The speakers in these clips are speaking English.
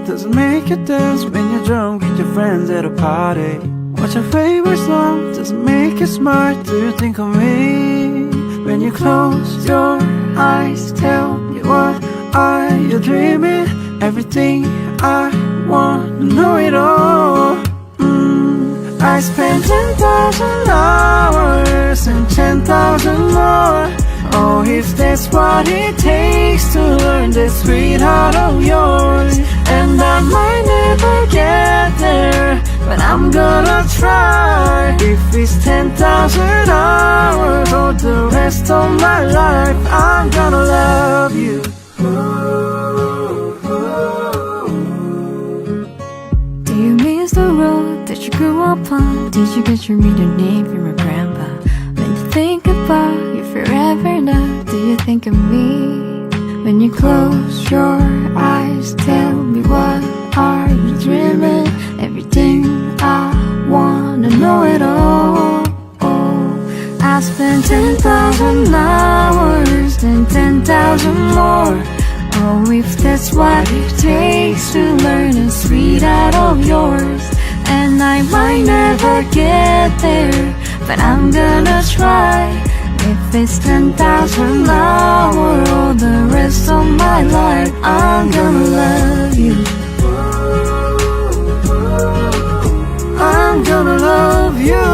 doesn't make you dance when you're drunk with your friends at a party. What's your favorite song? Doesn't make you smile. Do you think of me when you close your eyes? Tell me, what are you dreaming? Everything I want to know it all. I spent 10,000 hours and 10,000 more. Oh, if that's what it takes to learn the sweetheart of yours. And I might never get there, but I'm gonna try. If it's 10,000 hours or the rest of my life, I'm gonna love you. Do you miss the road that you grew up on? Did you get your middle name from your grandpa? When you think about you forever now, do you think of me? When you close your eyes, tell me, what are you dreaming? Everything I wanna know it all. Oh, I spent 10,000 hours and 10,000 more. Oh, if that's what it takes to learn the sweetheart of yours. And I might never get there, but I'm gonna try. If it's 10,000 hours or the rest of my life, I'm gonna love you. I'm gonna love you.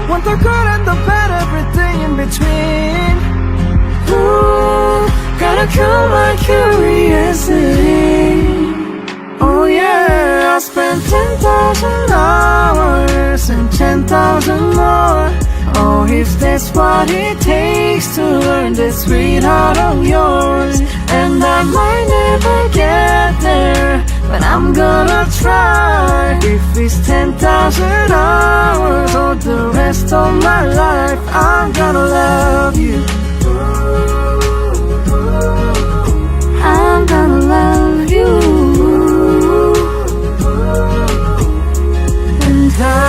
Want the good and the bad, everything in between. Ooh, gotta cool my curiosity. Oh yeah, I spent 10,000 hours and 10,000 more. Oh, if that's what it takes to learn the sweetheart of yours. And I might never get there, but I'm gonna try. If it's 10,000 hours or the rest of my life, I'm gonna love you. I'm gonna love you. And I'm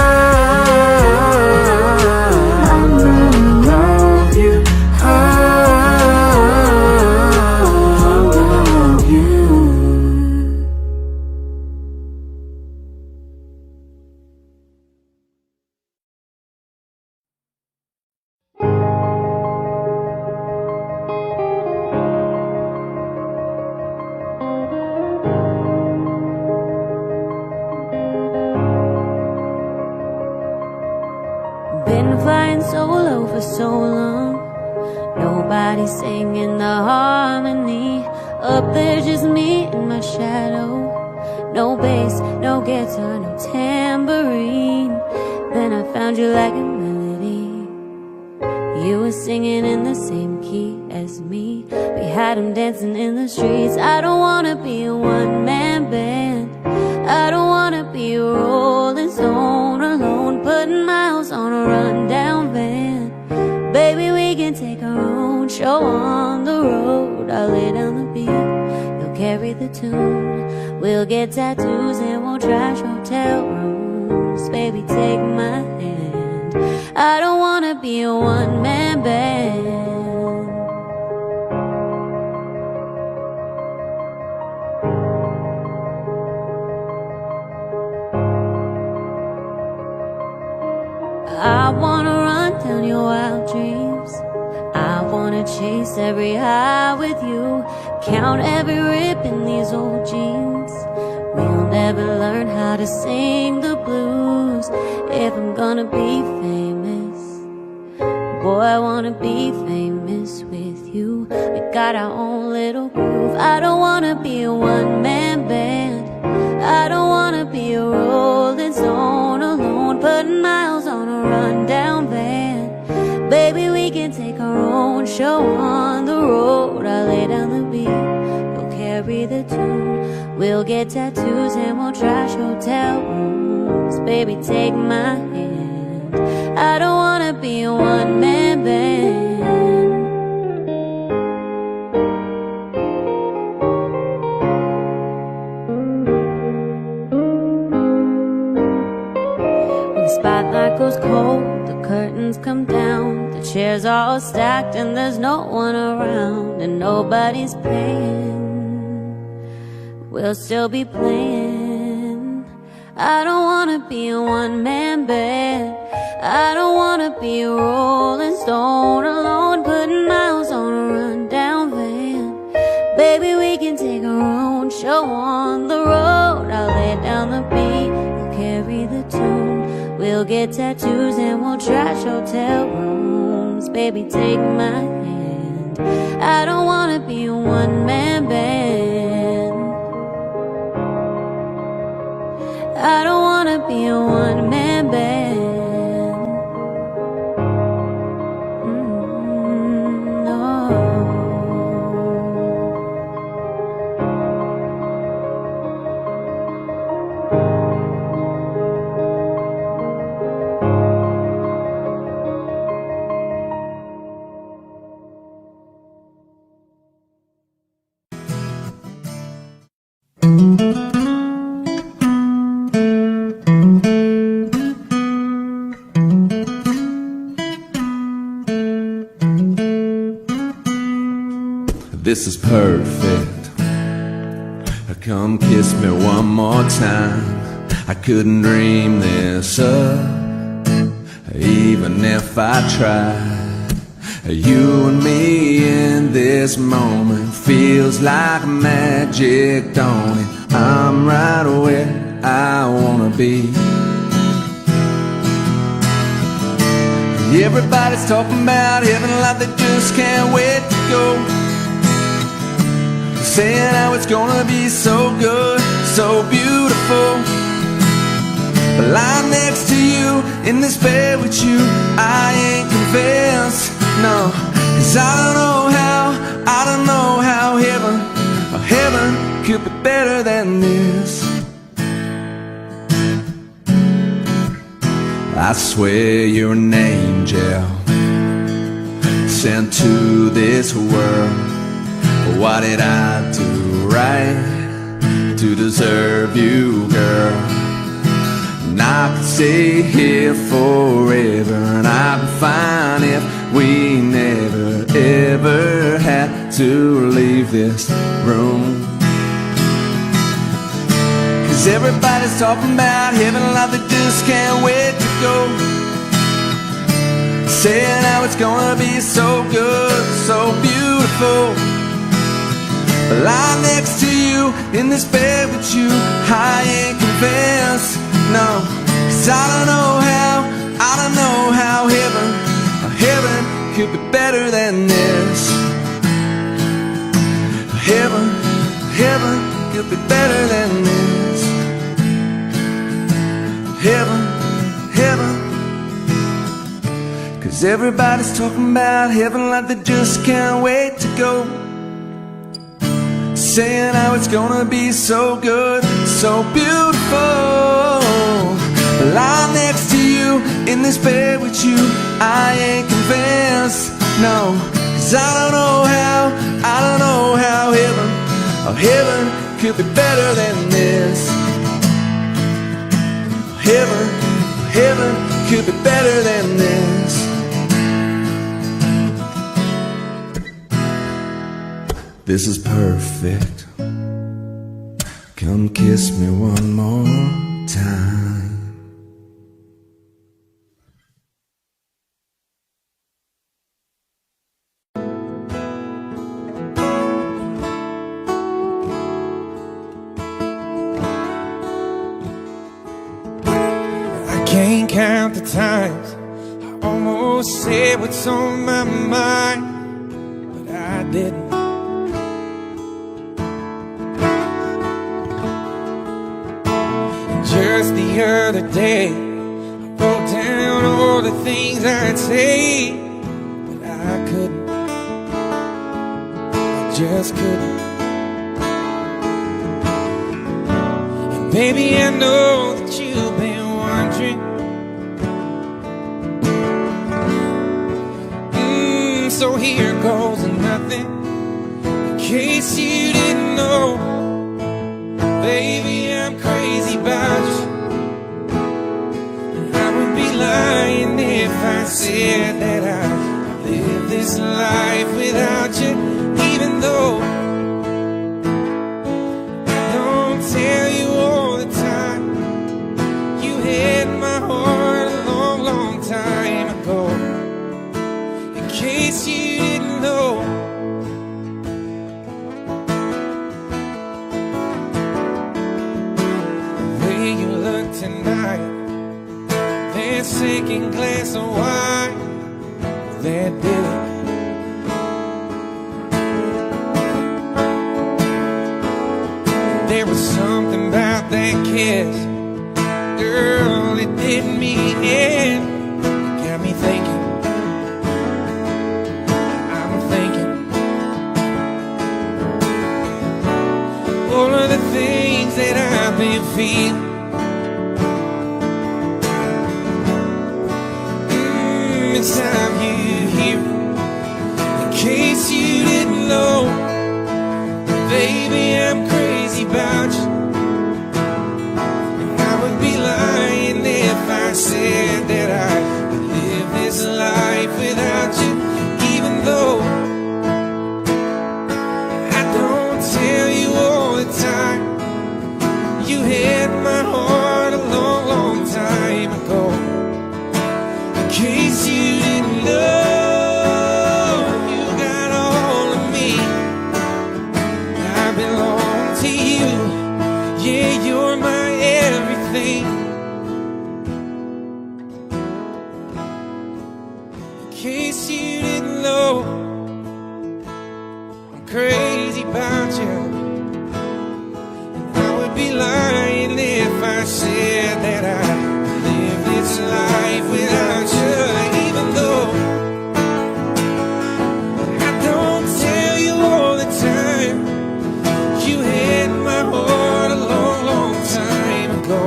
gonna love you. I'm gonna love you. Been flying solo for so long, nobody singing the harmony. Up there just me and my shadow. No bass, no guitar, no tambourine. Then I found you like a melody. You were singing in the same key as me. We had them dancing in the streets. I don't wanna be a one-man band. I don't wanna be a rolling stone alone, putting miles on a rundown van. Baby, we can take our own show on the road. I'll lay down the beat, you'll carry the tune. We'll get tattoos and we'll trash hotel rooms. Baby, take my hand. I don't wanna be a one-man band. I wanna run down your wild dreams. I wanna chase every high with you. Count every rip in these old jeans. We'll never learn how to sing the blues. If I'm gonna be famous, boy, I wanna be famous with you. We got our own little groove. I don't wanna be a one-man band. I don't wanna be a rolling stone alone, putting miles on a rundown van. Baby, we can take our own show on the road. I'll lay down the beat, you'll carry the tune. We'll get tattoos and we'll trash hotel rooms. Baby, take my hand. I don't wanna be a one-man band. When the spotlight goes cold, the curtains come down, the chairs are all stacked and there's no one around and nobody's paying, we'll still be playing. I don't wanna be a one-man band, I don't wanna be a rolling stone alone, putting miles on a rundown van. Baby, we can take our own show on the road. I'll lay down the beat, you carry the tune. We'll get tattoos and we'll trash hotel rooms. Baby, take my hand, I don't wanna be a one-man band, I don't wanna be a one-man band. This is perfect. Come kiss me one more time. I couldn't dream this up, even if I tried. You and me in this moment feels like magic, don't it? I'm right where I wanna be. Everybody's talking about heaven like they just can't wait to go, saying how it's gonna be so good, so beautiful. But lying next to you, in this bed with you, I ain't convinced, no. 'Cause I don't know how heaven could be better than this. I swear you're an angel sent to this world. What did I do right to deserve you, girl? And I could stay here forever, and I'd be fine if we never ever had to leave this room. 'Cause everybody's talking about heaven like they just can't wait to go, saying how it's gonna be so good, so beautiful. But lying next to you, in this bed with you, I ain't convinced, no. 'Cause I don't know how heaven could be better than this. Heaven could be better than this. Heaven. 'Cause everybody's talking about heaven like they just can't wait to go, saying how it's gonna be so good, so beautiful. But lying next to you, in this bed with you, I ain't convinced, no. 'Cause I don't know how heaven could be better than this. Heaven could be better than this. This is perfect. Come kiss me one more time. I can't count the times I almost said what's on my mind, but I didn't. Just the other day, I wrote down all the things I'd say, but I couldn't, I just couldn't. And baby, I know that you've been wondering, so here goes nothing, in case you didn't know. Baby, I'm crazy about you, and I would be lying if I said that I live this life without you, even though I don't tell you all the time. You had my heart a long, long time ago. In case you didn't know, the way you look tonight, that second glass of wine, that did it. There was something about that kiss, girl, it did me in. Got me thinking, I'm thinking all of the things that I've been feeling. It's time you hear, in case you didn't know, baby, I'm crazy about you. And I would be lying if I said that I could live this life without you, even though I don't tell you all the time. You had my heart a long, long time ago. In case you didn't know, you got all of me. I belong to you. Yeah, you're my everything. In case you didn't know, I'm crazy about you. And I would be lying if I said that I live this life without you, even though I don't tell you all the time. You had my heart a long, long time ago.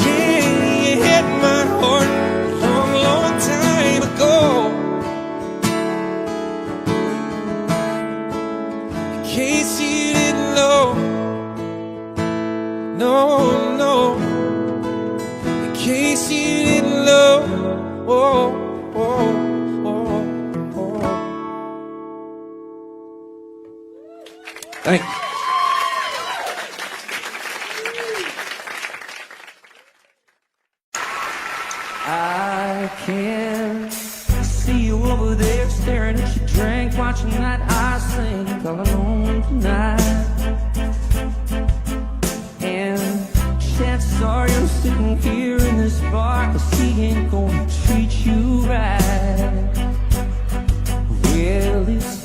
Yeah, you had my heart a long, long time ago. In case you didn't know, no, no. In case you didn't know, oh, oh, oh, oh. Thank you. I can see you over there staring at your drink, watching that I sink all alone tonight. And chances are you're sitting here in this bar, 'cause he ain't gonna treat you right. Well, it's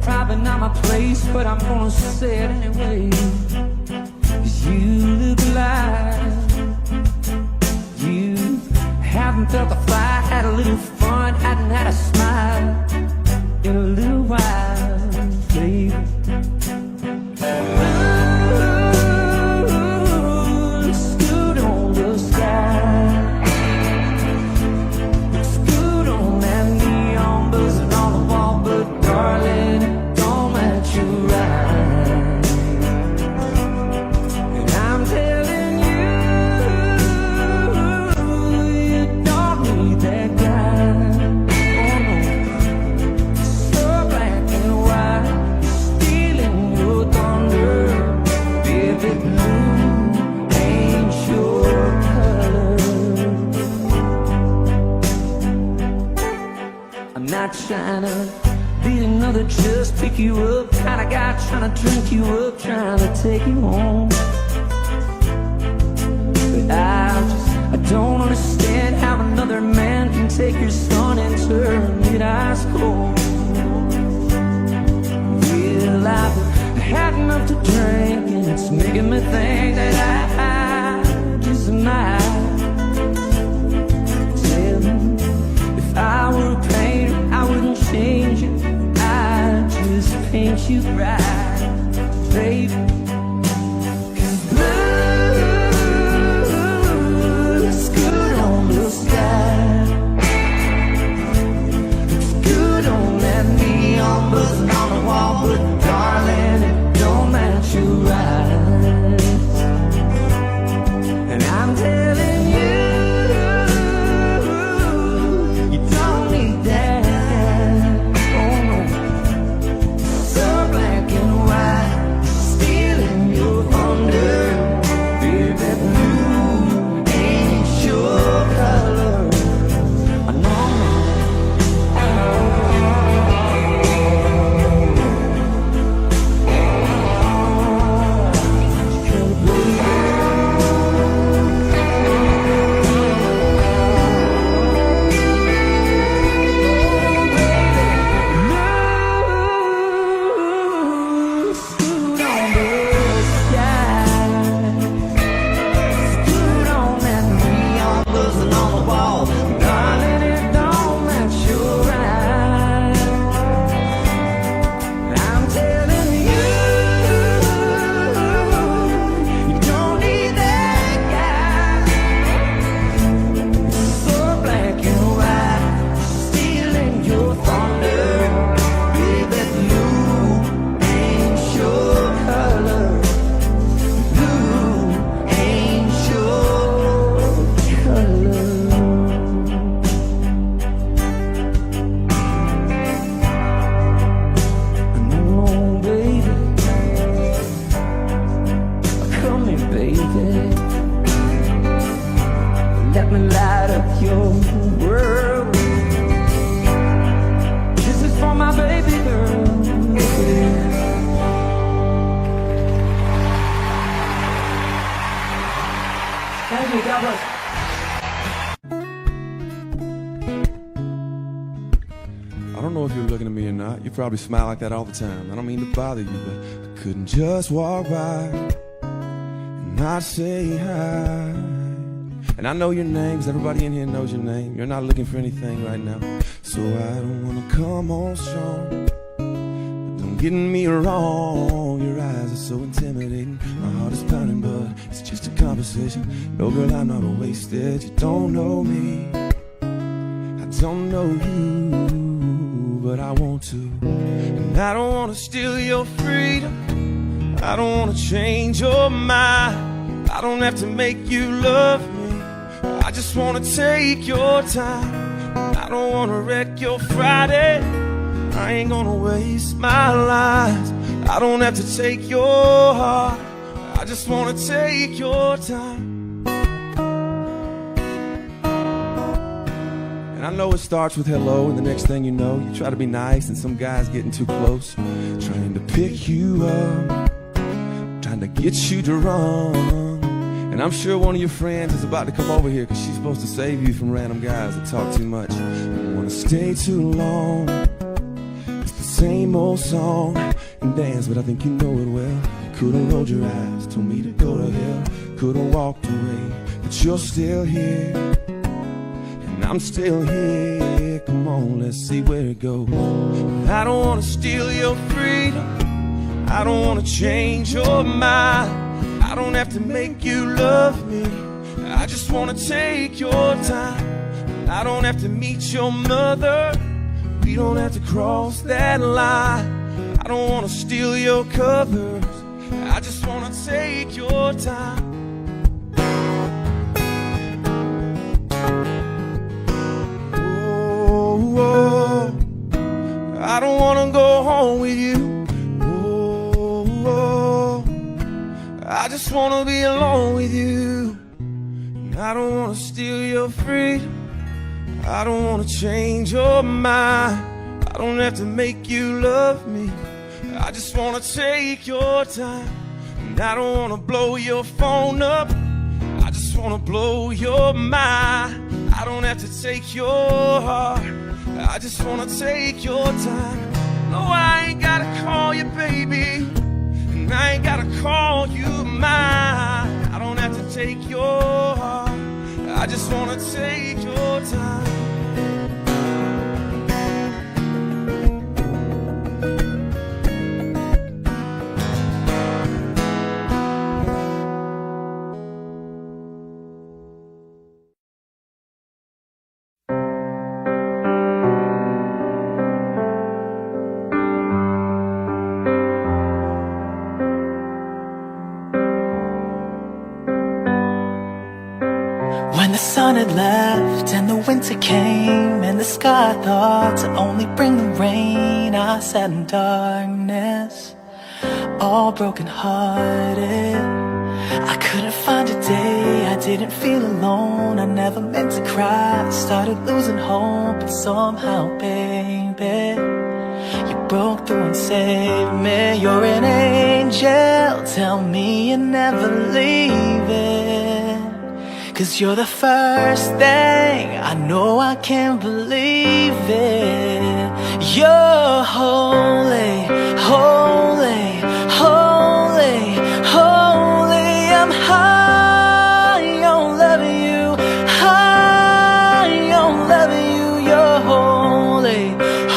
probably not my place, but I'm gonna say it anyway. 'Cause you look like you haven't felt the fire, had a little fun, hadn't had a smile in a little while, baby. Trying to be another just pick you up kind of guy, trying to drink you up, trying to take you home. But I don't understand how another man can take your son and turn it ice cold. Well, I've had enough to drink, and it's making me think that I just might tell me if I were a painter, I wouldn't change it, I'd just paint you bright, baby. 'Cause blue looks good on the sky, looks good on that neon buzzing on the wall, but darling, it don't match your eyes. And I'm telling you, don't know if you're looking at me or not. You probably smile like that all the time. I don't mean to bother you, but I couldn't just walk by and not say hi. And I know your name, 'cause everybody in here knows your name. You're not looking for anything right now, so I don't wanna come on strong. But don't get me wrong, your eyes are so intimidating. My heart is pounding, but it's just a conversation. No, girl, I'm not wasted. You don't know me, I don't know you, but I want to. And I don't wanna steal your freedom, I don't wanna change your mind. I don't have to make you love me, I just wanna take your time. I don't wanna wreck your Friday, I ain't gonna waste my life. I don't have to take your heart, I just wanna take your time. And I know it starts with hello, and the next thing you know, you try to be nice, and some guy's getting too close, trying to pick you up, trying to get you to run. And I'm sure one of your friends is about to come over here, 'cause she's supposed to save you from random guys that talk too much. Don't wanna stay too long, it's the same old song and dance, but I think you know it well. You could've rolled your eyes, told me to go to hell, could've walked away, but you're still here, and I'm still here. Come on, let's see where it goes. I don't wanna steal your freedom, I don't wanna change your mind. I don't have to make you love me, I just wanna take your time. I don't have to meet your mother, we don't have to cross that line. I don't wanna steal your covers, I just wanna take your time. Oh, oh, I don't wanna go home with you. I just wanna be alone with you. And I don't wanna steal your freedom, I don't wanna change your mind. I don't have to make you love me, I just wanna take your time. And I don't wanna blow your phone up, I just wanna blow your mind. I don't have to take your heart, I just wanna take your time. No, I ain't gotta call you baby, and I ain't gotta call you mine. I don't have to take your heart, I just wanna take your time. When the sun had left and the winter came, and the sky thought to only bring the rain, I sat in darkness, all broken hearted. I couldn't find a day I didn't feel alone. I never meant to cry, I started losing hope, but somehow, baby, you broke through and saved me. You're an angel, tell me you're never leaving, 'cause you're the first thing I know, I can't believe it. You're holy, holy, holy, holy. I'm high on loving you, high on loving you. You're holy,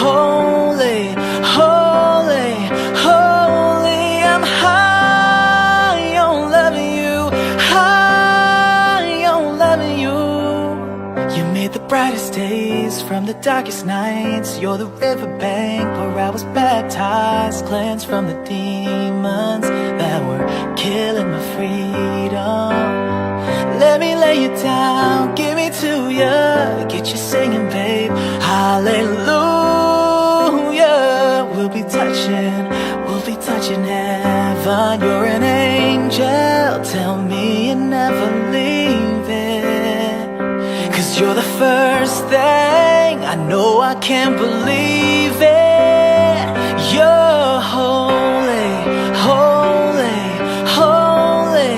holy, holy, holy. I'm high on loving you, high on loving you. You made the brightest days from the darkest nights. You're the riverbank where I was baptized, cleansed from the demons that were killing my freedom. Let me lay you down, give me to you, get you singing, babe. Hallelujah. We'll be touching heaven. You're an angel, tell me you're never leaving, 'cause you're the first thing I know, I can't believe it. You're holy, holy, holy,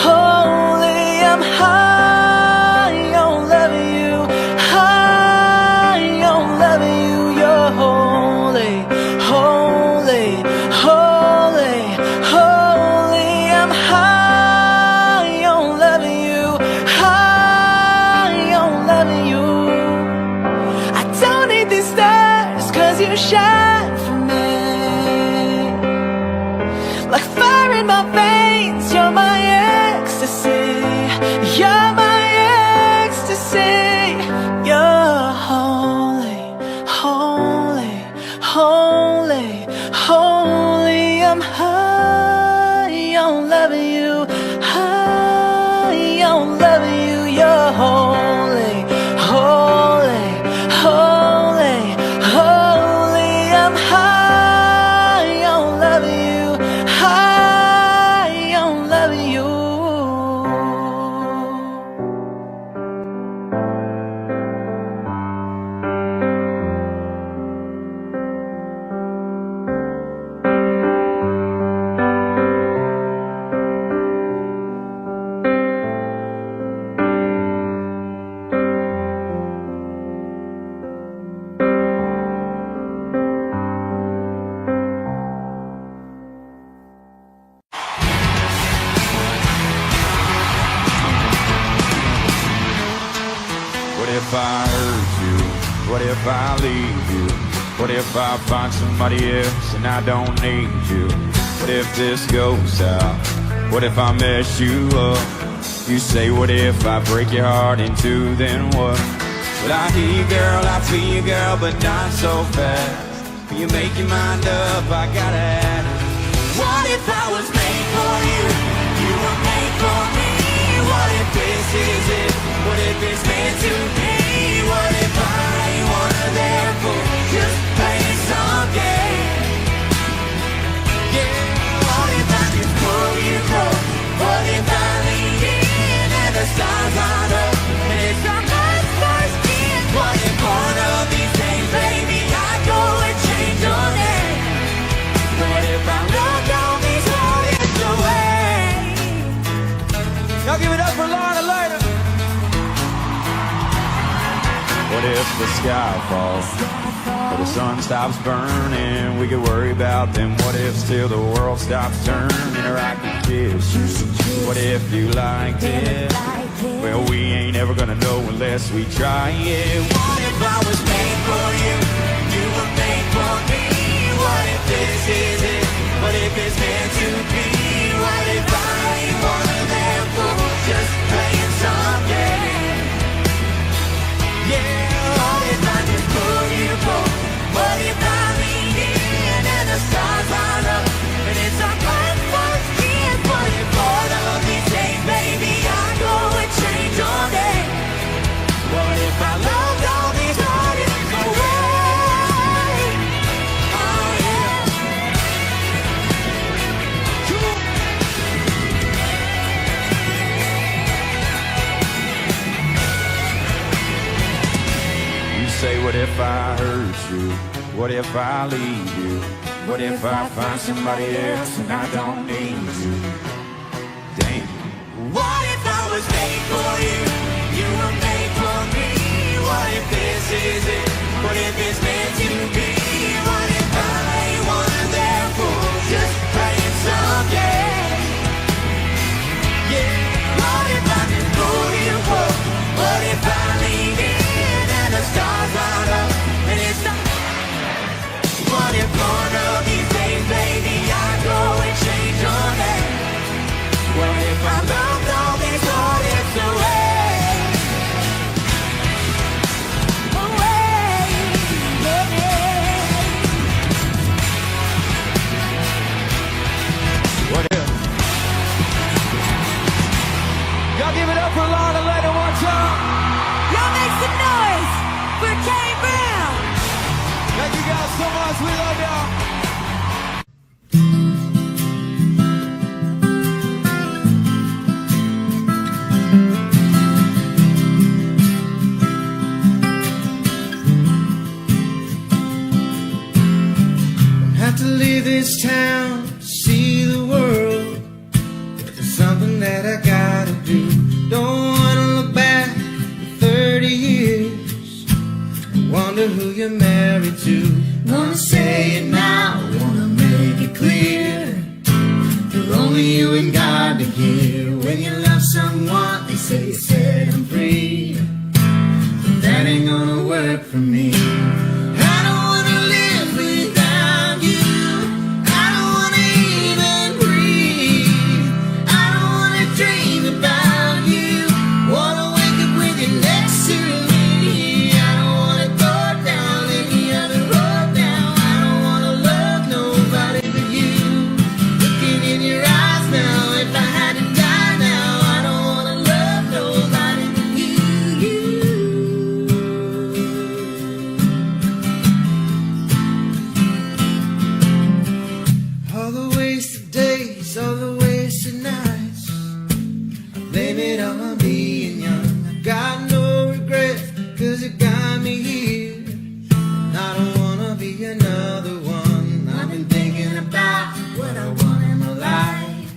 holy. I'm high on loving you, high on loving you. You're holy. you shine for me. Like fire in my veins, you're my ecstasy. You're my ecstasy. You're holy, holy, holy, holy. I'm high on loving you, high on loving you. You're holy, holy, holy, holy. I'm high on loving you, high on loving you. What if I hurt you? What if I leave you? What if I find somebody else and I don't need you? What if this goes south? What if I mess you up? You say, what if I break your heart in two, then what? Well, I hear you, girl, I feel you, girl, but not so fast. When you make your mind up, I gotta add it. What if I was made for you? You were made for me. What if this is it? What if it's meant to be? What if I ain't one of their fools, just playing some game? Yeah, what if I just pull you close? What if I lean in and the stars light up and it's our first kiss? What if one of these days, baby, I go and change your name? What if I look all these heartaches away? Y'all give it up for Lorna later. What if the sky falls, or the sun stops burning? We could worry about them what ifs till the world stops turning, or I could kiss you. What if you liked it? Well, we ain't ever gonna know unless we try it. What if I was made for you? You were made for me. What if this is it? What if it's meant to be? What if I ain't one of them fools, just playing some game? Yeah, what if I just pull you close? What if I lean in and the stars light up and it's our first kiss? What if one of these days, baby, I go and change your name? What if I loved all these heartaches away? Oh yeah. You say, what if I hurt you? What if I leave you? What if I find somebody else and I don't need you? Damn. What if I was made for you? You were made for me. What if this is it? What if it's meant to be? What if I ain't one of them fools, just playing some game? Yeah. What if I just pull you close? What if I lean in and the stars light up and it's not? What if one of these days, baby, I go and change your name? What if I loved all these heartaches away? Away, yeah. What if? Y'all give it up for Lorna later one time. Y'all make some noise for Kane Brown. Thank you guys so much. We love y'all. Have to leave this town, see the world, but there's something that I gotta do. Don't wanna look back 30 years and wonder who you're married to. Wanna say it now, wanna make it clear, for only you and God to hear. When you love someone, they say you set them free, but that ain't gonna work for me. I don't wanna live find me here. And I don't wanna be another one. I've been thinking about what I want in my life.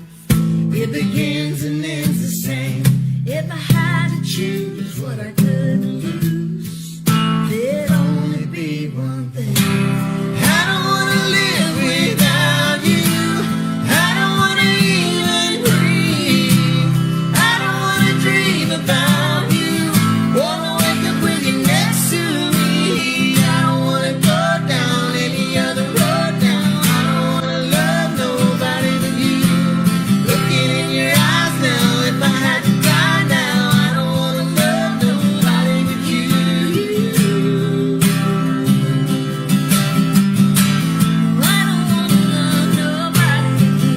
It begins and ends the same. If I had to choose what I couldn't lose, there'd only be one thing. I don't wanna live without you. I don't wanna even breathe. I don't wanna dream about you. Wanna wake up with you next to me. I don't wanna go down any other road now. I don't wanna love nobody but you. Looking in your eyes now, if I had to die now, I don't wanna love nobody but you. I don't wanna love nobody but you.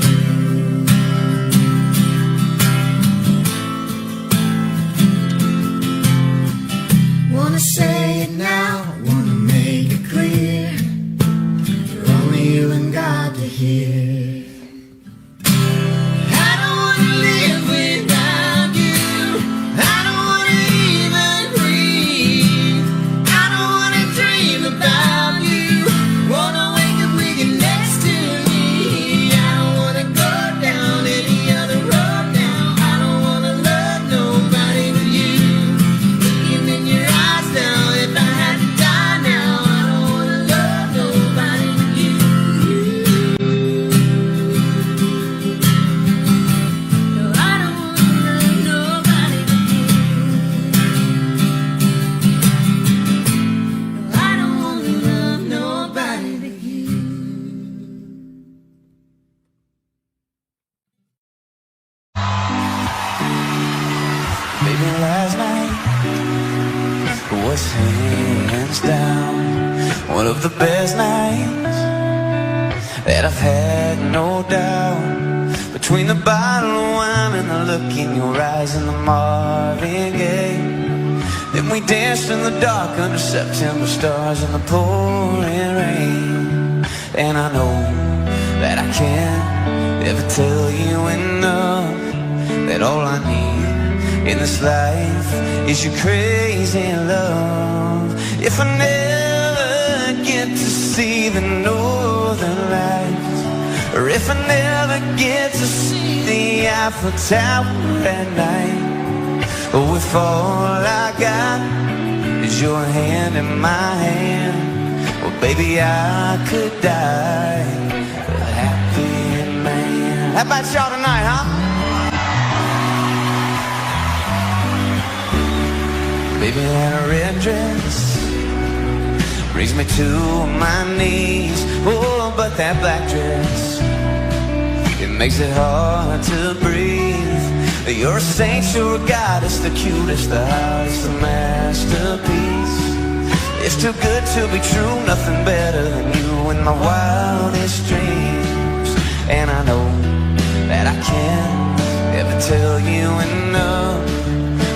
Wanna say it now, wanna make it clear. For only you and God to hear. I don't wanna live without you. I don't wanna even breathe. I don't wanna dream about you. Wanna wake up with you next to me. I don't wanna go down any other road now. I don't wanna love nobody but you. Looking in your eyes now, if I had to die now, I don't wanna love nobody but you. No, I don't wanna love nobody but you. No, I don't wanna love nobody but you. Baby, last night was hands down one of the best nights that I've had, no doubt. Between the bottle of wine and the look in your eyes and the Marvin Gaye, then we danced in the dark under September stars in the pouring rain. And I know that I can't ever tell you enough that all I need in this life is your crazy love. If I never get to see the northern lights, or if I never get to see the Eiffel Tower at night, oh, if all I got is your hand in my hand, well, baby, I could die a happy man. How about y'all tonight, huh? Baby, in a red dress brings me to my knees. Oh, but that black dress, it makes it hard to breathe. You're a saint, you're a goddess, the cutest, the hottest, the masterpiece. It's too good to be true, nothing better than you in my wildest dreams. And I know that I can't ever tell you enough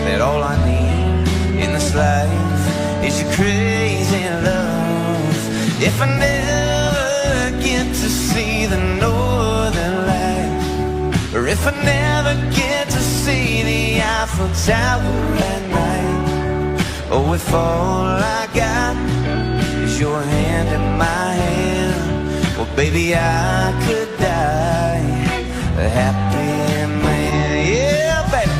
that all I need in this life is your crazy love. If I never get to see the northern lights, or if I never get to see the Eiffel Tower at night, oh, if all I got is your hand in my hand, well, baby, I could die a happy man. Yeah, baby.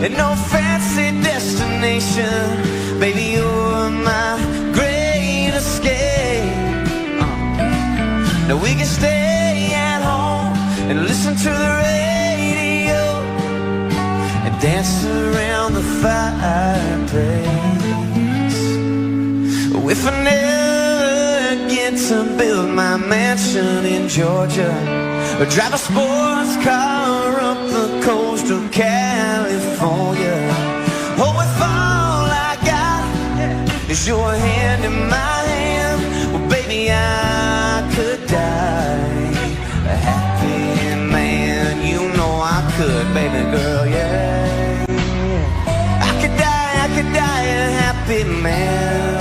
And no fancy destination, baby, you're my great escape. Now we can stay at home and listen to the radio and dance around the fireplace. If I never get to build my mansion in Georgia, or drive a sports car up the coast of California, oh, if all I got is your hand in my hand, well, baby, I could die a happy man. You know I could, baby girl, yeah. I could die a happy man.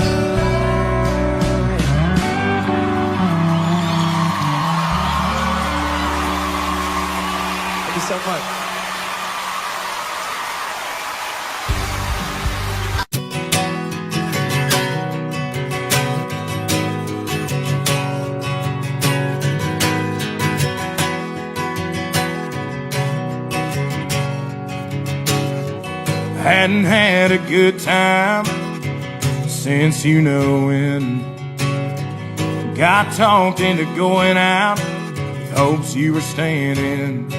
hadn't had a good time since you know when. Got talked into going out with hopes you were staying in.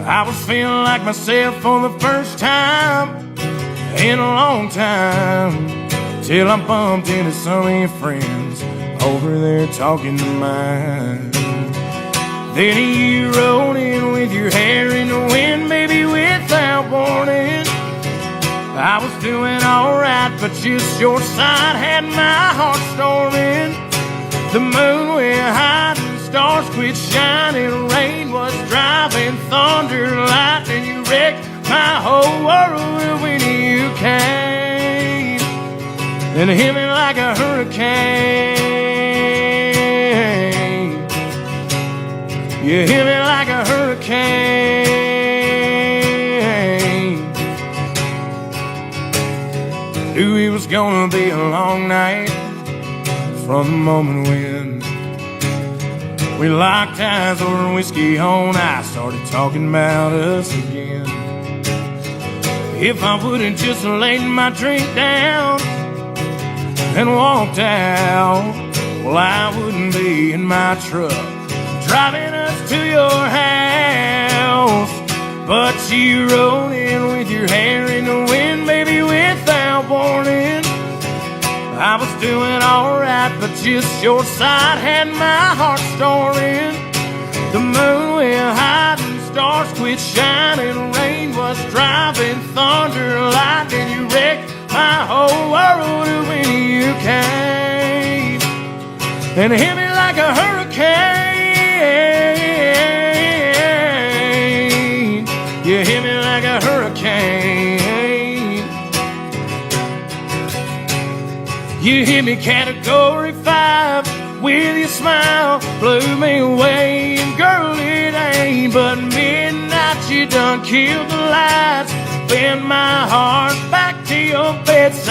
I was feeling like myself for the first time in a long time, till I bumped into some of your friends over there talking to mine. Then you rolled in with your hair in the wind, baby, without warning. I was doing alright, but just your side had my heart storming. The moon went high and stars quit shining. Rain was driving, thunder, lightning. You wrecked my whole world when you came and hit me like a hurricane. You hit me like a hurricane. Knew it was gonna be a long night from the moment when we locked eyes over whiskey on ice, started talking about us again. If I would've just laid my drink down and walked out, well, I wouldn't be in my truck driving us to your house. But you rode in with your hair in the wind, baby, without warning. I was doing alright, but just your side had my heart storming. The moon went high and stars quit shining. Rain was driving, thunder, lightning. You wrecked my whole world when you came and hit me like a hurricane. You hit me like a hurricane. You hit me category 5 with your smile, blew me away. And girl, it ain't but midnight. You done killed the lights, bend my heart back to your bedside.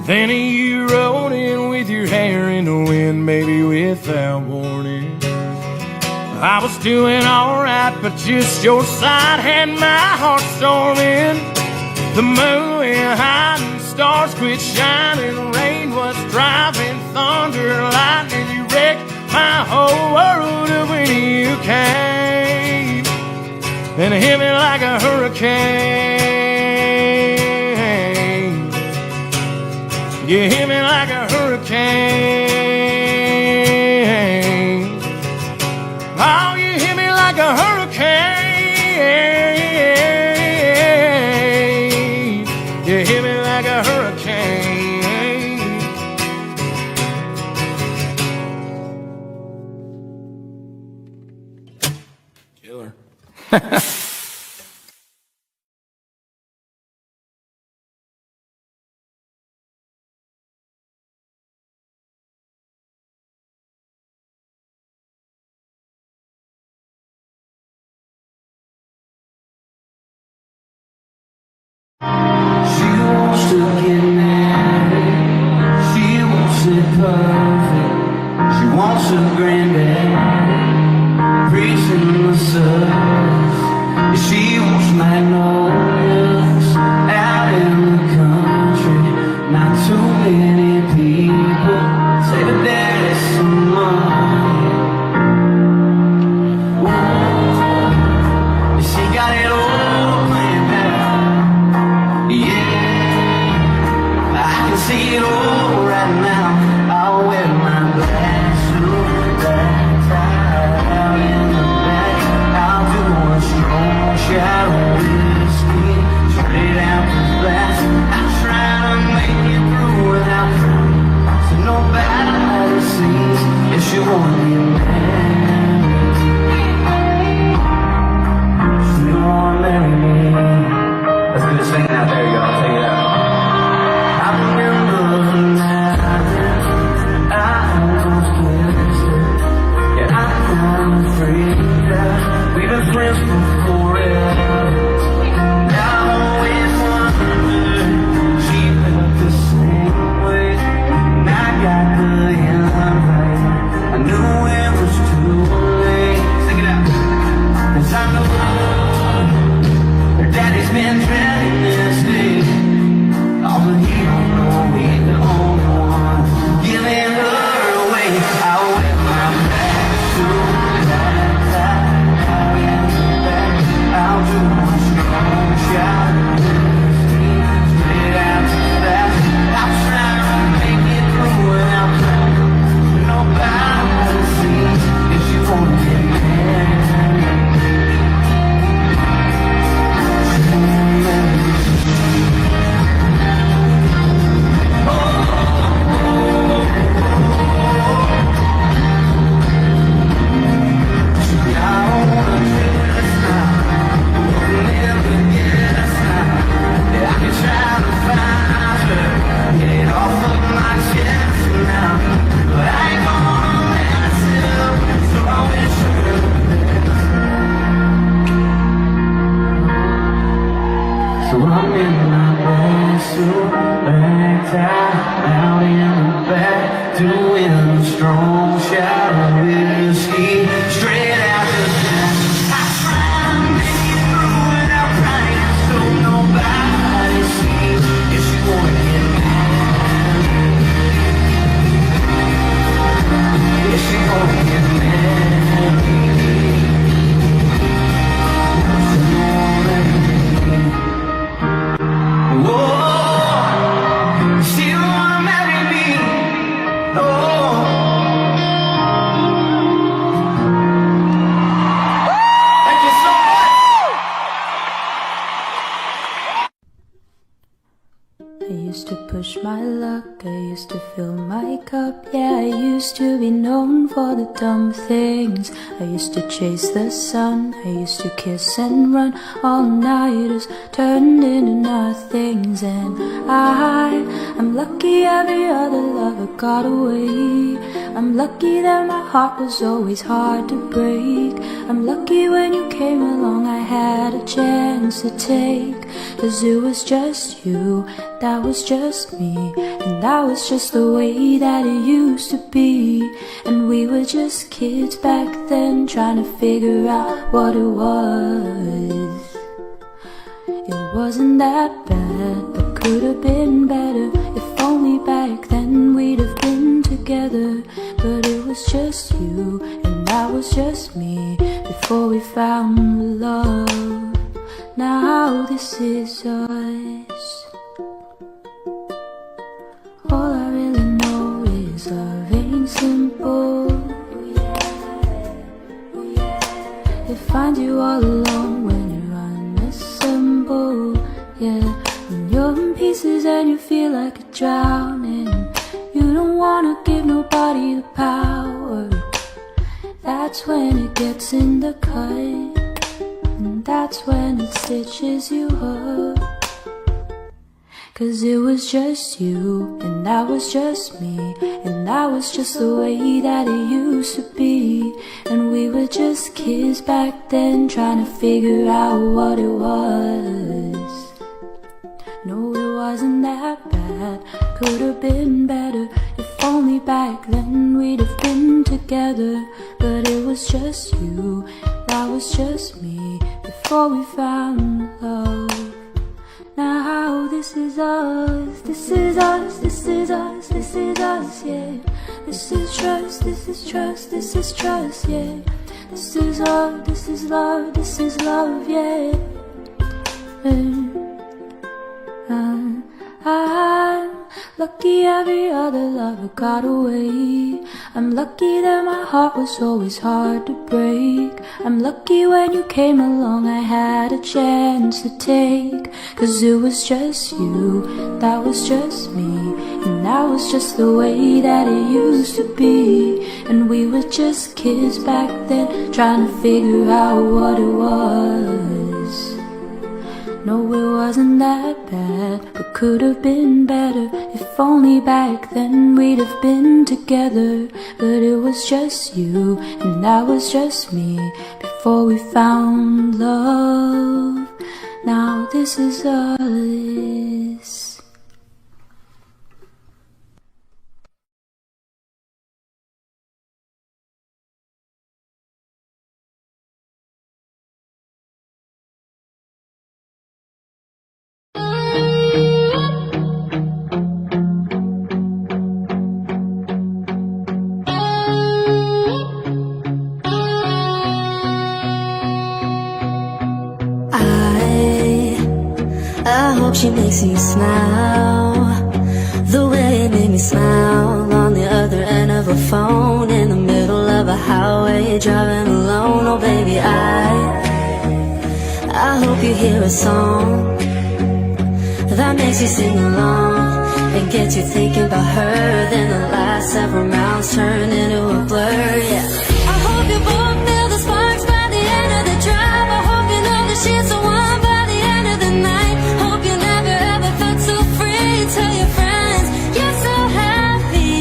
Then you rode in with your hair in the wind, baby, without warning. I was doing alright, but just your side had my heart storming. The moon went high and stars quit shining. Rain was driving, thunder, lightning. You wrecked my whole world when you came and hit me like a hurricane. You hit me like a hurricane. Oh, you hit me like a hurricane. You hit me like a hurricane. Killer. She wants to get married. She wants it perfect. She wants a granddaddy preaching the service. She wants magnolias out in the country. Not too many people say that there's some money. Ooh, she got it all planned out. Yeah, I can see it all right now. I'll wear my black suit, black tie out in the back. I'll do a strong shot of whiskey straight out the glass. I'm trying to make it through without crying, so nobody sees if she wanna get married. She wanna marry me. Let's do this thing out there, y'all. Take it out. I remember the night I almost kissed her. Yeah, I'm afraid that we've been friends for forever. I always wondered she felt the same way. And I got the end right. I knew it was too been dreading this day. Oh, but he don't know he's the only one giving her away. I went my back to that time, I'll do one strong shot. Straight after that, I'm trying to make it through without pressure. Nobody will see if you won't get mad. So I'm in my bed, super tired, out in the back, doing a strong shot of whiskey, straight out the back. I try to make it through without crying, so nobody sees if she wanna get mad. If she wanna get mad. I used to push my luck, I used to fill my cup. Yeah, I used to be known for the dumb things. I used to chase the sun, I used to kiss and run. All-nighters turned into nothings. And I'm lucky every other lover got away. I'm lucky that my heart was always hard to break. I'm lucky when you came along I had a chance to take. 'Cause it was just you, that was just me, and that was just the way that it used to be. And we were just kids back then, trying to figure out what it was. It wasn't that bad, but could have been better. If only back then we'd have been together. But it was just you, and that was just me, before we found love. Now this is us. All I really know is love ain't simple. It finds you all alone when you're unassembled. Yeah, when you're in pieces and you feel like you're drowning. You don't wanna give nobody the power. That's when it gets in the cut, and that's when it stitches you up. 'Cause it was just you, and that was just me, and that was just the way that it used to be. And we were just kids back then, trying to figure out what it was. No, it wasn't that bad, could have been better. If only back then we'd have been together. But it was just you, that was just me, before we found love. Now this is us, this is us, this is us, this is us, yeah. This is trust, this is trust, this is trust, yeah. This is love, this is love, this is love, yeah. I'm lucky every other lover got away. I'm lucky that my heart was always hard to break. I'm lucky when you came along I had a chance to take. 'Cause it was just you, that was just me, and that was just the way that it used to be. And we were just kids back then, trying to figure out what it was. No, it wasn't that bad, but could have been better. If only back then we'd have been together. But it was just you, and that was just me, before we found love. Now this is us. I hope she makes you smile the way it made me smile on the other end of a phone in the middle of a highway driving alone. Oh baby, I hope you hear a song that makes you sing along and gets you thinking about her. Then the last several rounds turn into a blur, yeah. I hope you both feel the sparks by the end of the drive. I hope you know that she's the one by the end of the night. Hope you never ever felt so free. Tell your friends you're so happy.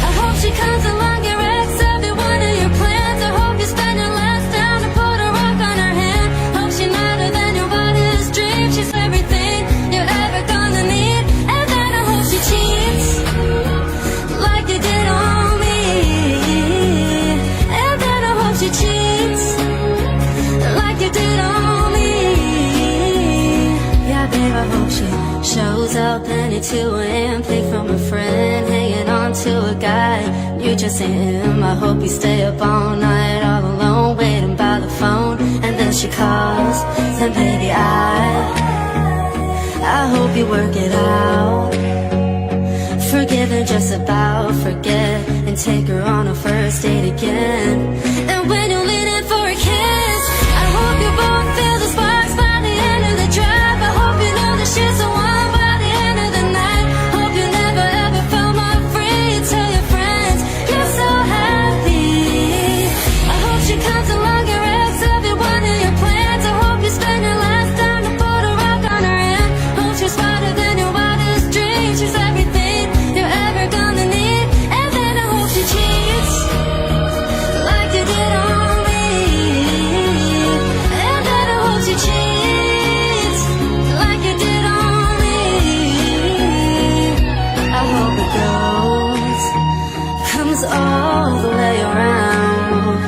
I hope she comes along your ex every one of your plans. I hope you spend your last down to put a rock on her hand. Hope she's better than your wildest dream. She's everything you're ever gonna need. And then I hope she cheats like you did on me. And then I hope she cheats like you did on me. Yeah, babe, I hope she shows up any 2 a.m. pick from a friend, hanging on to a guy you just ain't him. I hope you stay up all night all alone, waiting by the phone, and then she calls, and baby, I hope you work it out. Forgive and just about forget, and take her on a first date again. And when you lean in for a kiss, I hope you both feel the sparks by the end of the drive. I hope you know that she's the one by the end of the night. Hope you never ever felt more free. Tell your friends you're so happy. I hope she comes along your ex every one of your plans. I hope you spend your last time to put a rock on her hand. Hope she's smarter than your wildest dreams. She's everything you're ever gonna need. And then I hope she cheats like you did on me. And then I hope she cheats like you did on me. I hope it comes all the way around.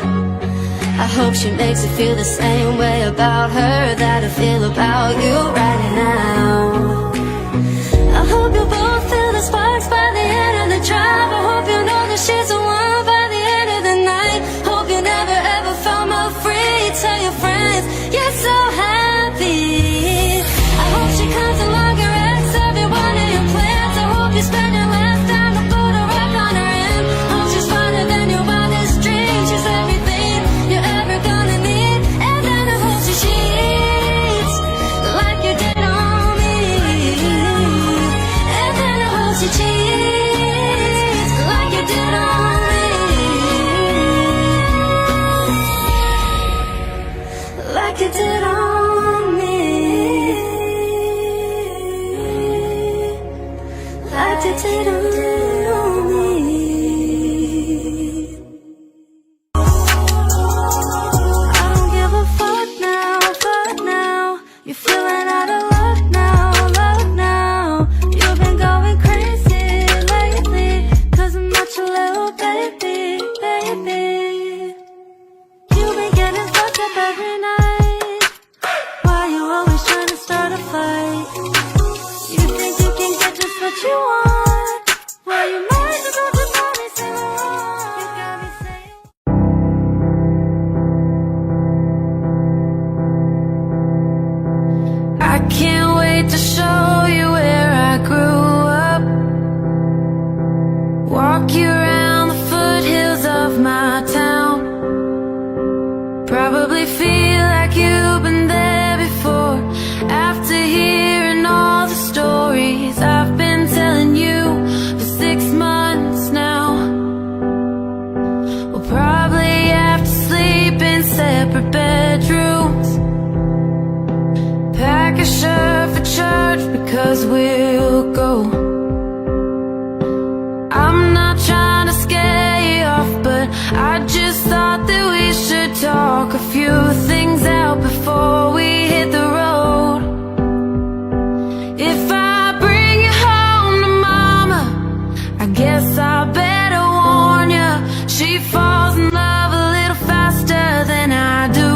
I hope she makes you feel the same way about her that I feel about you right now. I hope you both feel the sparks by the end of the drive. I hope you know that she's the one by the end of the night. Hope you never ever felt more free. Tell your friends you're so happy. I hope she comes along your ex every one of your plans. I hope you spend your last time to put a rock on her hand. Hope she's smarter than your wildest dreams. She's everything you're ever gonna need. And then I hope she cheats like you did on me. And then I hope she cheats like you did on me. Like you did on me. Like you did on me. I don't give a fuck now. You're feeling out of luck now. You've been going crazy lately, 'cause I'm not your little baby. You've been getting fucked up every night. Why you always trying to start a fight? You think you can get just what you want? Well, you might as well just only say wrong. You got me saying I can't wait to show you where I grew up. Walk you around the foothills of my town. Probably feel like you've been there before. After hearing all the stories I've been telling you for 6 months now, we'll probably have to sleep in separate bedrooms. Pack a shirt for church because we'll go. I'm not trying to scare you off, but I just thought that we should talk a few things out before we hit the road. If I bring you home to mama, I guess I better warn you. She falls in love a little faster than I do.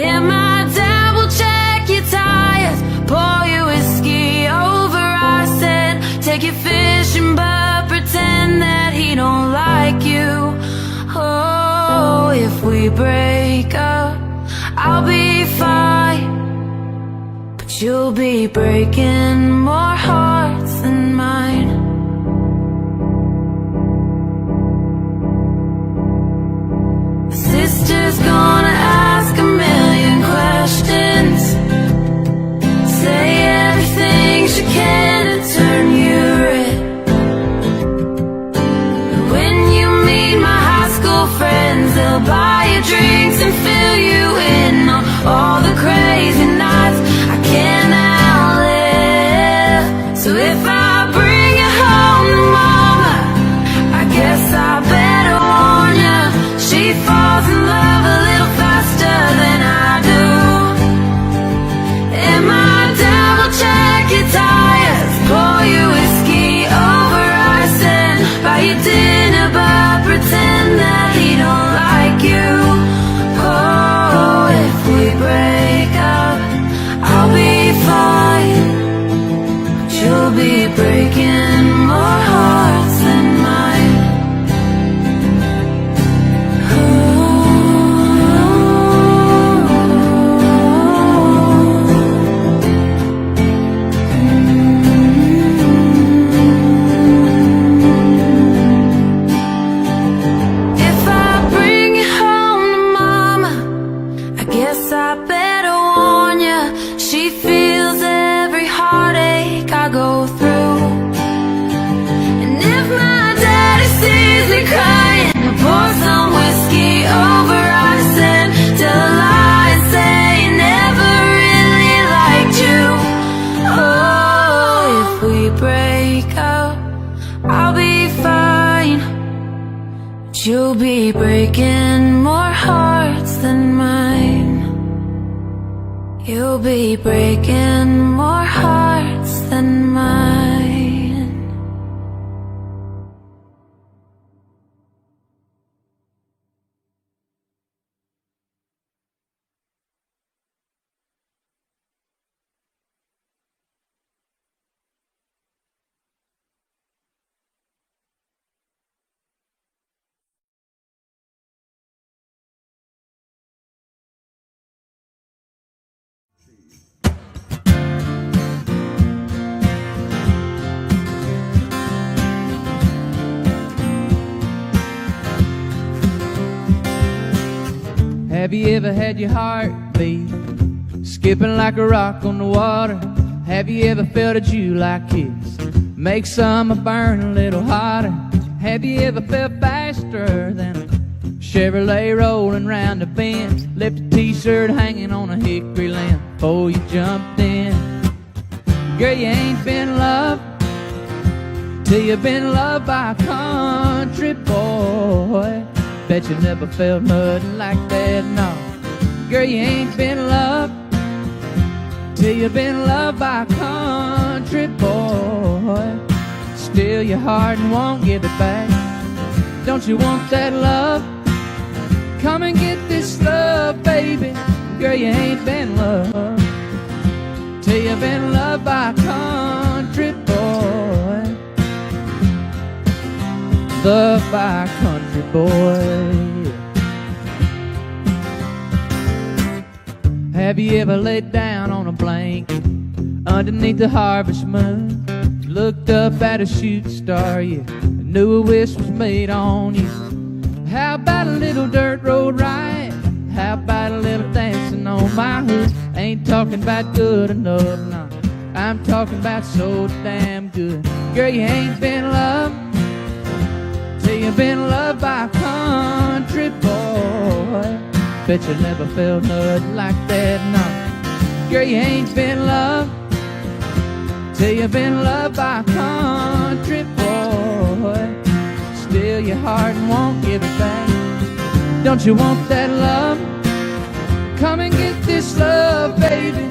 And my dad will check your tires, pour you whiskey over ice, and take you fishing but pretend that he don't like you. Oh, if we break up, I'll be fine. but you'll be breaking more hearts than mine. Sister's gonna ask a million questions, say everything she can to turn you red. And when you meet my high school friends, they'll buy you drinks and fill you in on all the crazy nights I can't outlive. So if I bring you home to mama, I guess I better warn ya, she falls in love a little faster than I do. And my double check your tires, pour you whiskey over ice and buy you dinner but pretend that he don't like you. Oh, if we break up, I'll be fine, but you'll be breaking more hearts than mine. If I bring you home to mama, I guess I better warn ya, she feels every heartache I go through. And if my daddy sees me crying, he'll pour some whiskey over ice and tell a lie and say he never really liked you. Oh, if we break up, I'll be fine, but you'll be breaking more hearts than mine. You'll be breaking more hearts than mine. Have you ever had your heart beat skipping like a rock on the water? Have you ever felt a July kiss make summer burn a little hotter? Have you ever felt faster than a Chevrolet rolling round a bend? Left a t-shirt hanging on a hickory limb before you jumped in. Girl, you ain't been loved till you've been loved by a country boy. Bet you never felt nothing like that, no. Girl, you ain't been loved till you've been loved by a country boy. Steal your heart and won't give it back. Don't you want that love? Come and get this love, baby. Girl, you ain't been loved till you've been loved by a country boy. Loved by a country boy. Have you ever laid down on a blanket underneath the harvest moon? Looked up at a shooting star, you knew a wish was made on you. How about a little dirt road ride? How about a little dancing on my hood? Ain't talking about good enough, no. I'm talking about so damn good. Girl, you ain't been loved till you've been loved by a country boy. Bet you never felt nothing like that, no. Girl, you ain't been loved till you've been loved by a country boy. Steal your heart and won't give it back. Don't you want that love? Come and get this love, baby.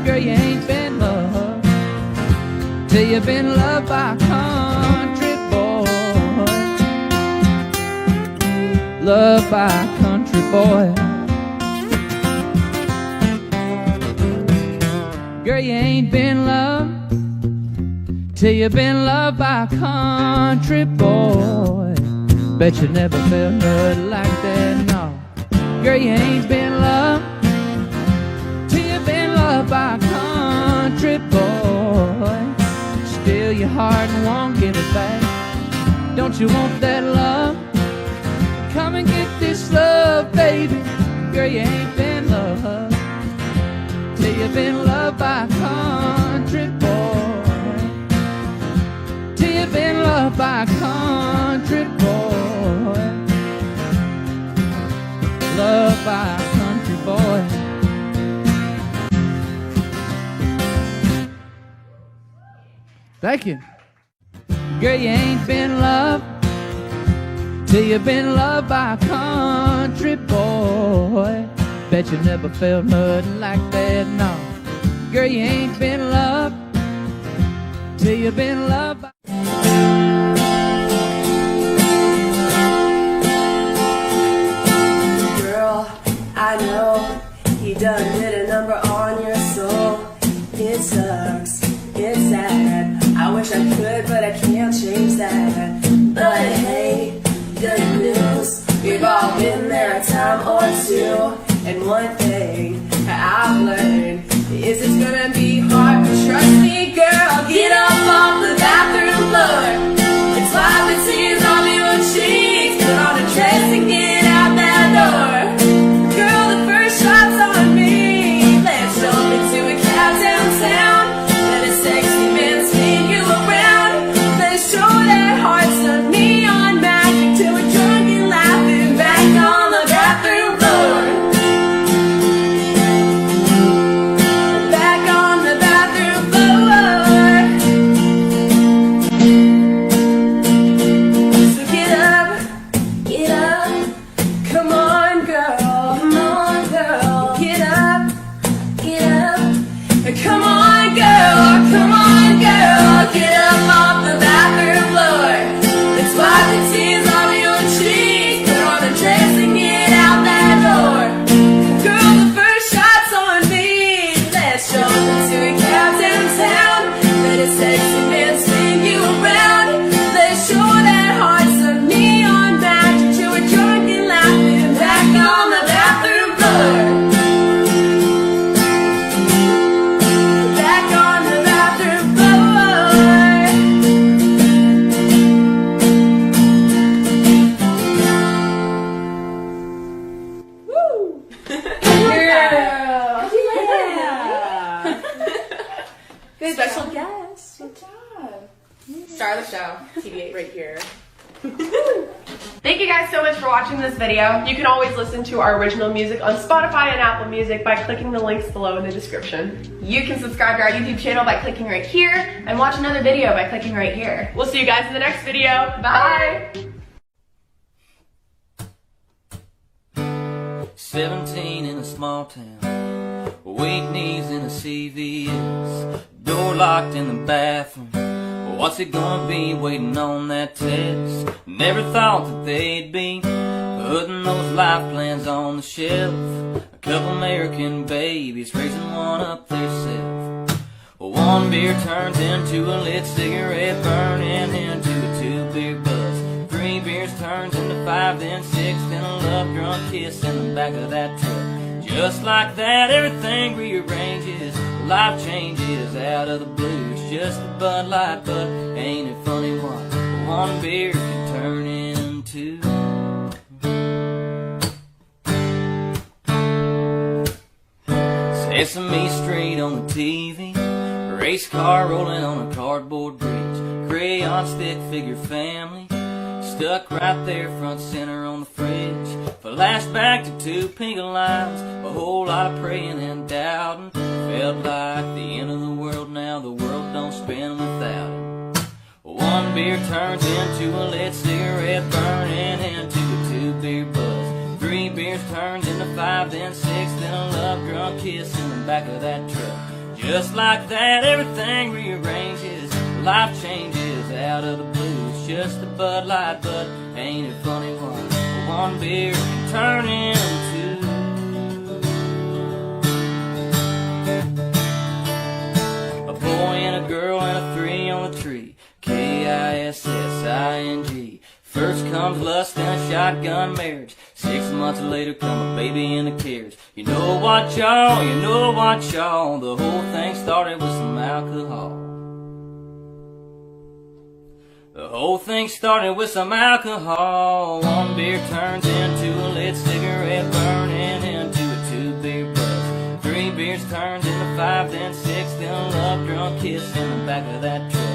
Girl, you ain't been loved till you've been loved by a country boy. Loved by a country boy. Girl, you ain't been loved till you've been loved by a country boy. Bet you never felt nothing like that, no. Girl, you ain't been loved till you've been loved by a country country boy. Steal your heart and won't give it back. Don't you want that love? Come and get this love, baby. Girl, you ain't been loved till you've been loved by a country boy. Till you've been loved by a country boy. Loved by a country boy. Thank you. Girl, you ain't been loved till you've been loved by a country boy. Bet you never felt nothing like that, no. Girl, you ain't been loved till you've been loved by... Girl, I know he done did a number on your soul. It sucks, it's sad. I wish I could, but I can't change that. But hey, good news, we've all been there a time or two. And one thing I've learned is it's gonna be hard, but trust me, girl, get up off the bathroom floor. It's wipe the tears off your cheeks, put on a dress and get out that door. Girl, the first shot's on me. Let's jump into a cab downtown. Let a sexy man spin you around. Let's show that heart's a neon magic till we're drunk and laughing back on the bathroom floor. Special guest. Good job. Star of the show, TV8 right here. Thank you guys so much for watching this video. You can always listen to our original music on Spotify and Apple Music by clicking the links below in the description. You can subscribe to our YouTube channel by clicking right here and watch another video by clicking right here. We'll see you guys in the next video. Bye! 17 in a small town, weak knees in a CVS, door locked in the bathroom. What's it gonna be waiting on that test? Never thought that they'd be putting those life plans on the shelf. A couple American babies raising one up theirself. One beer turns into a lit cigarette, burning into a 2-beer buzz. 3 beers turns into 5, then 6, then a love drunk kiss in the back of that truck. Just like that, everything rearranges. Life changes out of the blue. It's just a Bud Light, but ain't it funny what one beer can turn into? Sesame Street on the TV, race car rolling on a cardboard bridge, crayon stick figure family stuck right there front center on the fridge. Flashback to 2 pink lines, a whole lot of praying and doubting. Felt like the end of the world now, the world don't spin without it. One beer turns into a lit cigarette, burning into a 2-beer buzz. 3 beers turns into 5, then 6, then a love drunk kiss in the back of that truck. Just like that, everything rearranges. Life changes out of the blue. It's just a Bud Light, but ain't it funny what one beer can turn into? A boy and a girl and a 3 on the tree. Kissing. First comes lust and a shotgun marriage. 6 months later come a baby in a carriage. You know what, y'all, you know what, y'all, the whole thing started with some alcohol. The whole thing started with some alcohol. One beer turns into a lit cigarette, burning into a 2-beer buzz. 3 beers turns into 5, then 6, then a love drunk kiss in the back of that truck.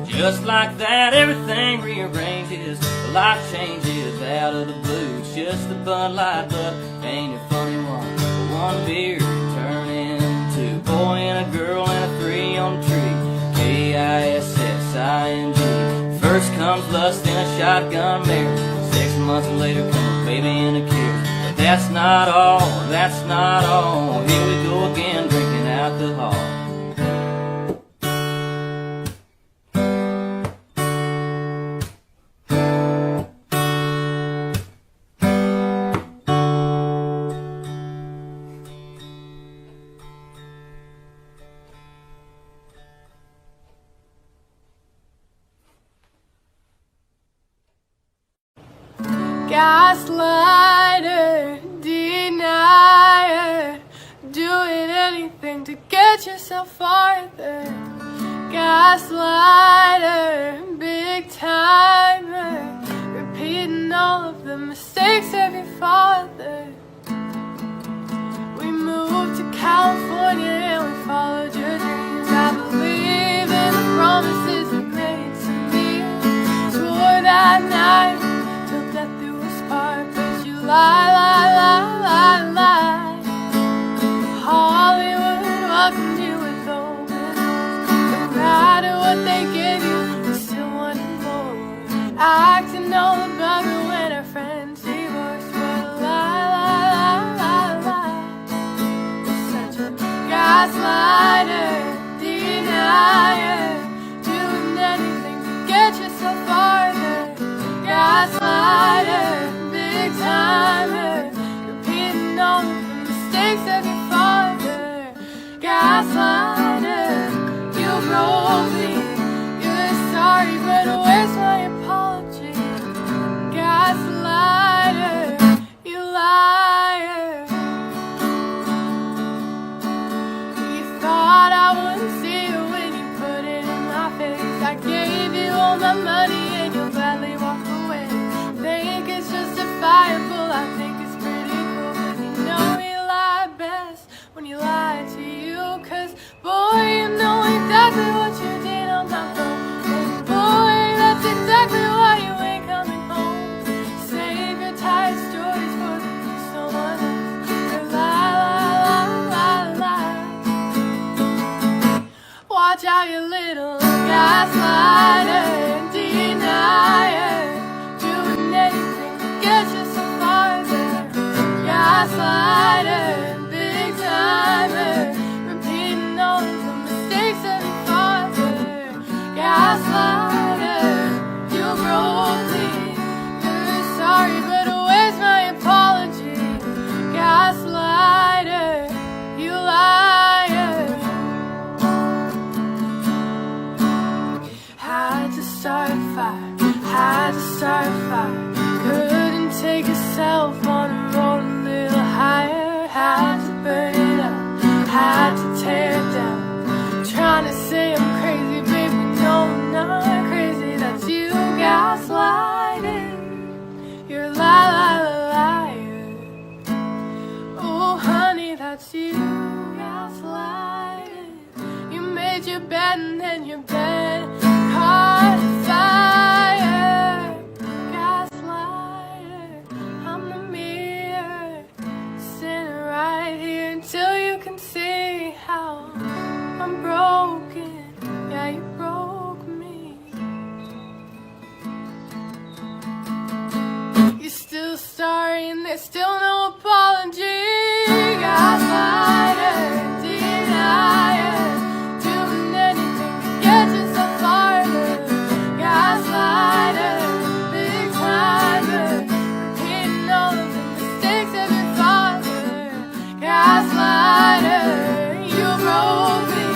Just like that, everything rearranges. Life changes out of the blue. It's just a Bud Light, but ain't it funny one beer turn into boy and a girl and a 3 on the tree. Kissing. First comes lust and a shotgun marriage. 6 months later come a baby in a carriage. But that's not all, that's not all. Here we go again, drinking alcohol. Gaslighter, denier, doing anything to get yourself farther. Gaslighter, big timer, repeating all of the mistakes of your father. We moved to California and we followed your dreams. I believe in the promises you made to me. Swore that night till death do us part, but you lie. Hollywood welcomed you with open arms. No matter what they give you, you still wanted more. Acting all about it when our friends divorced. What a lie. You're such a gaslighter, denier, doing anything to get yourself farther. Gaslighter, big timer, repeating all of the mistakes of your father. Gaslighter, you broke me. You're sorry, but where's my apology? Gaslighter, you liar. You thought I wouldn't see you when you put it in my face. I gave you all my money and you'll gladly walk away. Think it's justifiable, I think it's pretty cool, but you know you lie best when you lie to you. Cause boy, you know exactly what you did on my phone. And boy, that's exactly why you ain't coming home. Save your tired stories for someone else. You lie. Watch out, you little gaslighter, denier, doing anything to get you so farther. Gaslighter, big timer, repeating all of the mistakes of your father. Gaslighter, you broke me. You're sorry, but where's my apology? Gaslighter, you liar. Had to start a fire, couldn't take yourself on a road a little higher. Had to burn it up, had to tear it down. Trying to say I'm crazy, baby, no, I'm not crazy. That's you gaslighting, you're a liar. Oh honey, that's you gaslighting. You made your bed and then your bed caught fire. Gaslighter, I'm the mirror, sitting right here until you can see how I'm broken. Yeah, you broke me. You're still sorry and there's still no apology. Gaslighter, denier, doing anything to get yourself farther. Gaslighter, big timer, repeating all of the mistakes of your father. Gaslighter, you broke me.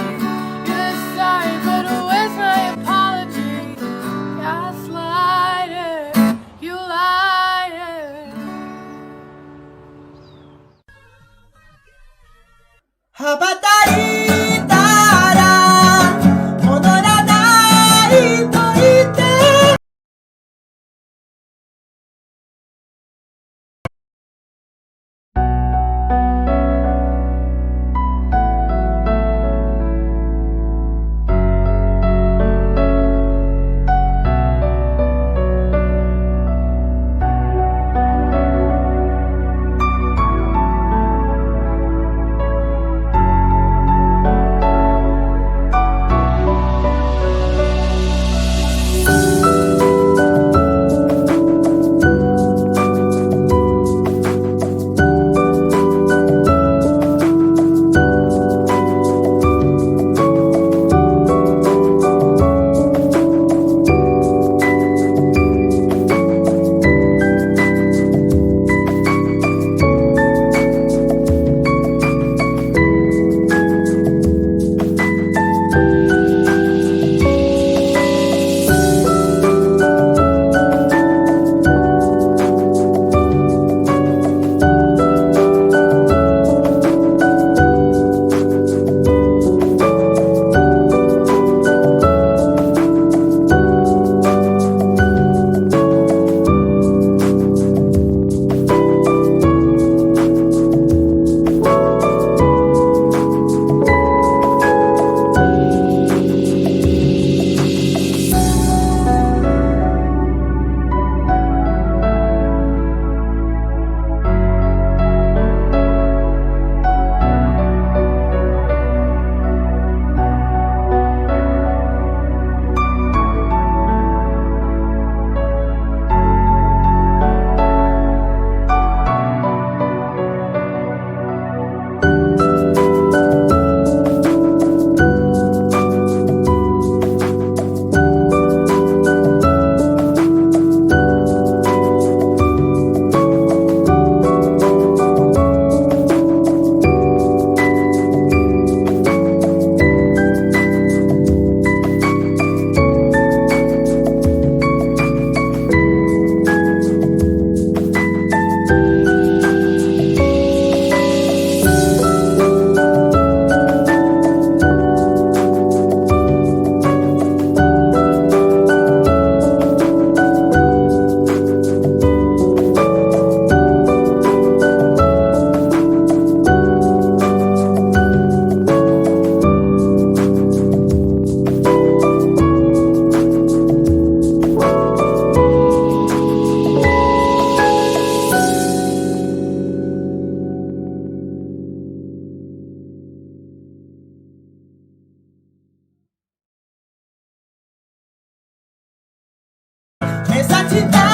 Rasa cinta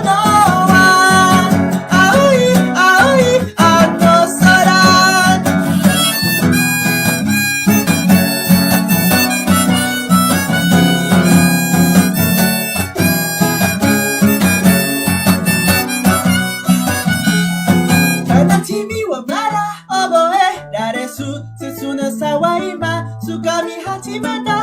noa Aoi, aoi, ano saran Karena chimi wa mara oboe Dare su, setsu na sawai ma Sugami hachimata